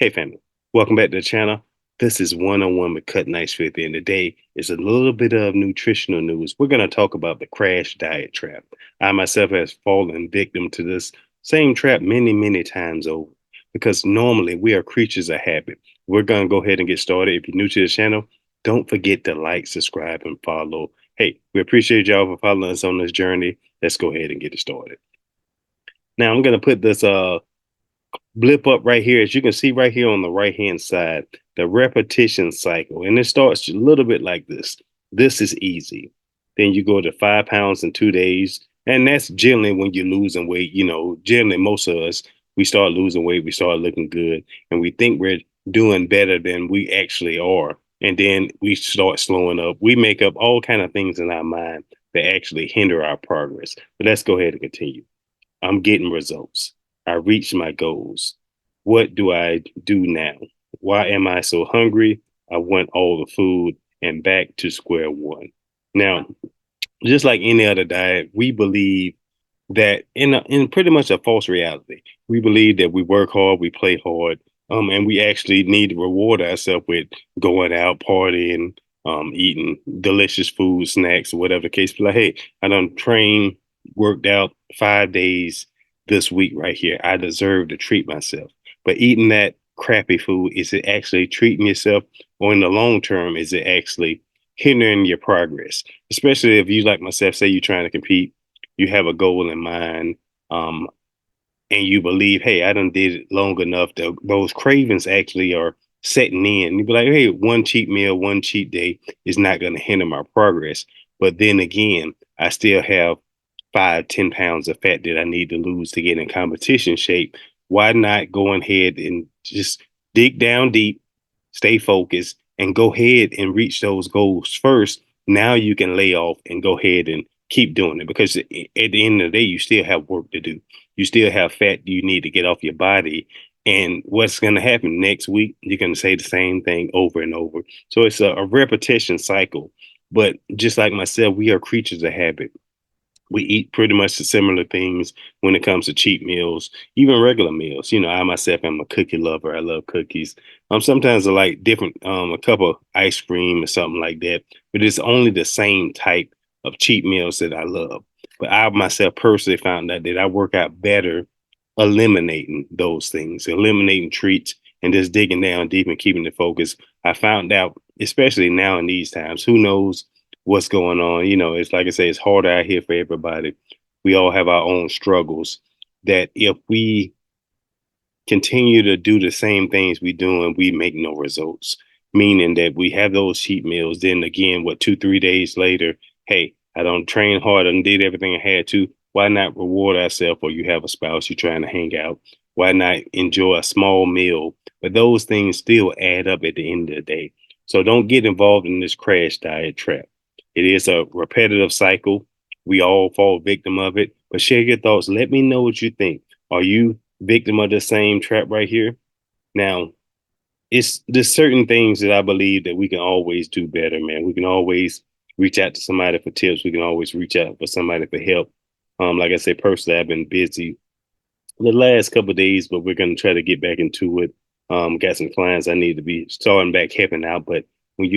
Hey family, welcome back to the channel. This is one-on-one with Cut Nice 50, and today is a little bit of nutritional news. We're going to talk about the crash diet trap. I myself has fallen victim to this same trap many, many times over because normally we are creatures of habit. We're going to go ahead and get started. If you're new to the channel, don't forget to like, subscribe, and follow. Hey, we appreciate y'all for following us on this journey. Let's go ahead and get it started. Now I'm going to put this blip up right here. As you can see right here on the right hand side, the repetition cycle, and it starts a little bit like this. This is easy. Then you go to 5 pounds in 2 days, and that's generally when you're losing weight. Generally most of us, we start losing weight, we start looking good, and we think we're doing better than we actually are, and then we start slowing up. We make up all kind of things in our mind that actually hinder our progress. But let's go ahead and continue. I'm getting results. I reached my goals. What do I do now? Why am I so hungry? I want all the food and back to square one. Now, just like any other diet, we believe that in pretty much a false reality. We believe that we work hard, we play hard, and we actually need to reward ourselves with going out, partying, eating delicious food, snacks, whatever the case. Be like, hey, I done trained, worked out 5 days this week right here. I deserve to treat myself. But eating that crappy food, is it actually treating yourself, or in the long term, is it actually hindering your progress? Especially if you, like myself, say you're trying to compete, you have a goal in mind, um, and you believe, hey, I done did it long enough. Those cravings actually are setting in. You be like, hey, one cheat meal, one cheat day is not going to hinder my progress. But then again, I still have 5, 10 pounds of fat that I need to lose to get in competition shape. Why not go ahead and just dig down deep, stay focused, and go ahead and reach those goals first? Now you can lay off and go ahead and keep doing it, because at the end of the day, you still have work to do. You still have fat you need to get off your body. And what's going to happen next week? You're going to say the same thing over and over. So it's a repetition cycle. But just like myself, we are creatures of habit. We eat pretty much the similar things when it comes to cheat meals, even regular meals. I myself am a cookie lover. I love cookies. Sometimes I like different, a cup of ice cream or something like that, but it's only the same type of cheat meals that I love. But I myself personally found out that I work out better eliminating those things, eliminating treats, and just digging down deep and keeping the focus. I found out, especially now in these times, who knows what's going on. It's like I say, it's harder out here for everybody. We all have our own struggles. That if we continue to do the same things we do and we make no results, meaning that we have those cheat meals, then again, what, 2, 3 days later, hey, I don't train hard and did everything I had to. Why not reward ourselves? Or you have a spouse, you're trying to hang out. Why not enjoy a small meal? But those things still add up at the end of the day. So don't get involved in this crash diet trap. It is a repetitive cycle. We all fall victim of it. But share your thoughts. Let me know what you think. Are you victim of the same trap right here? Now, it's there's certain things that I believe that we can always do better, man. We can always reach out to somebody for tips. We can always reach out for somebody for help. Like I said, personally, I've been busy the last couple of days, but we're gonna try to get back into it. Got some clients I need to be starting back helping out. But when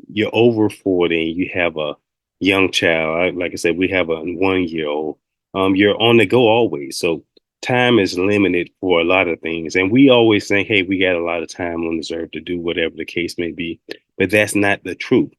you're over 40 and you have a young child, like I said, we have a 1 year old. You're on the go always. So time is limited for a lot of things. And we always think, hey, we got a lot of time on this earth to do whatever the case may be. But that's not the truth.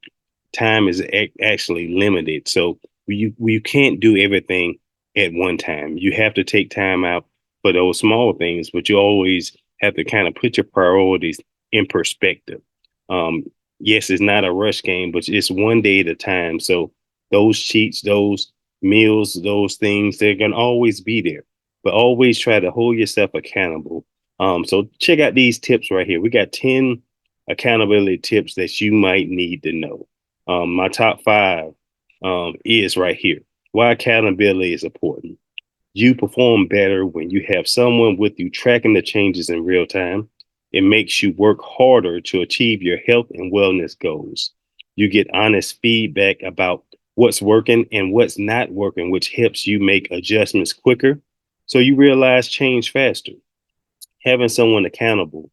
Time is actually limited. So you can't do everything at one time. You have to take time out for those small things, but you always have to kind of put your priorities in perspective. Um, yes, it's not a rush game, but it's one day at a time. So those cheats, those meals, those things, they're gonna always be there. But always try to hold yourself accountable. So check out these tips right here. We got 10 accountability tips that you might need to know. My top five is right here. Why accountability is important. You perform better when you have someone with you tracking the changes in real time. It makes you work harder to achieve your health and wellness goals. You get honest feedback about what's working and what's not working, which helps you make adjustments quicker. So you realize change faster. having someone accountable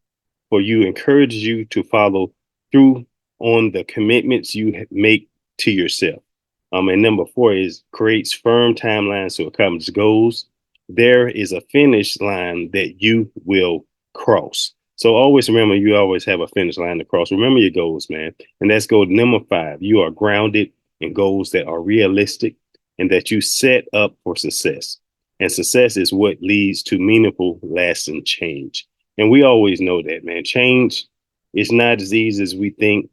for you encourages you to follow through on the commitments you make to yourself. And number four is creates firm timelines to accomplish goals. There is a finish line that you will cross. So always remember, you always have a finish line to cross. Remember your goals, man. And that's goal number five. You are grounded in goals that are realistic and that you set up for success. And success is what leads to meaningful, lasting change. And we always know that, man. Change is not as easy as we think.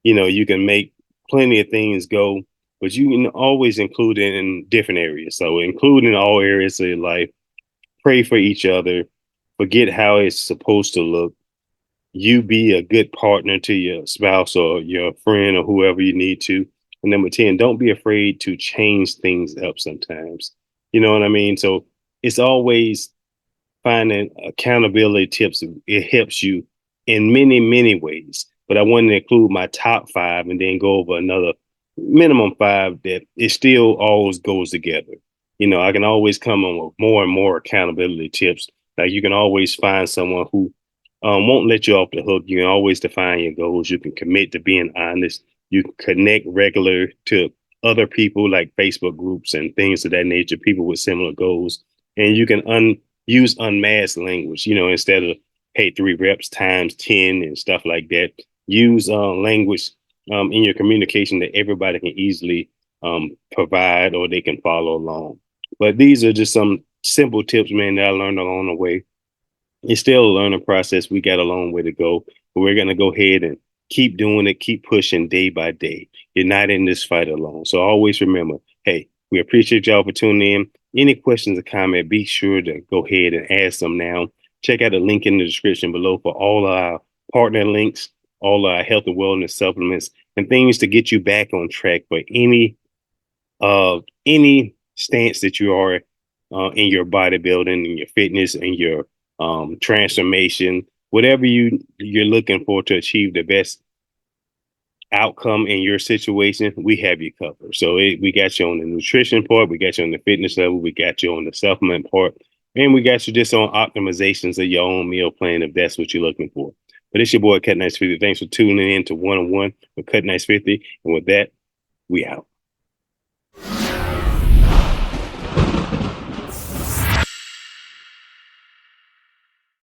You can make plenty of things go, but you can always include it in different areas. So include in all areas of your life, pray for each other, forget how it's supposed to look. You be a good partner to your spouse or your friend or whoever you need to. And number 10, don't be afraid to change things up sometimes. You know what I mean? So it's always finding accountability tips. It helps you in many, many ways. But I wanted to include my top five and then go over another minimum five that it still always goes together. I can always come on with more and more accountability tips. Like you can always find someone who won't let you off the hook. You can always define your goals. You can commit to being honest. You can connect regular to other people like Facebook groups and things of that nature, people with similar goals. And you can use unmasked language, instead of, hey, 3 reps times 10 and stuff like that. Use language in your communication that everybody can easily provide or they can follow along. But these are just some simple tips, man, that I learned along the way. It's still a learning process. We got a long way to go, but we're going to go ahead and keep doing it, keep pushing day by day. You're not in this fight alone. So always remember, hey, we appreciate y'all for tuning in. Any questions or comment, be sure to go ahead and ask them now. Check out the link in the description below for all our partner links, all our health and wellness supplements, and things to get you back on track for any stance that you are in your bodybuilding, in your fitness, and your transformation, whatever you're looking for to achieve the best outcome in your situation, we have you covered. So we got you on the nutrition part, we got you on the fitness level, we got you on the supplement part, and we got you just on optimizations of your own meal plan if that's what you're looking for. But it's your boy Cut Nice 50. Thanks for tuning in to 101 with Cut Nice 50. And with that, we out.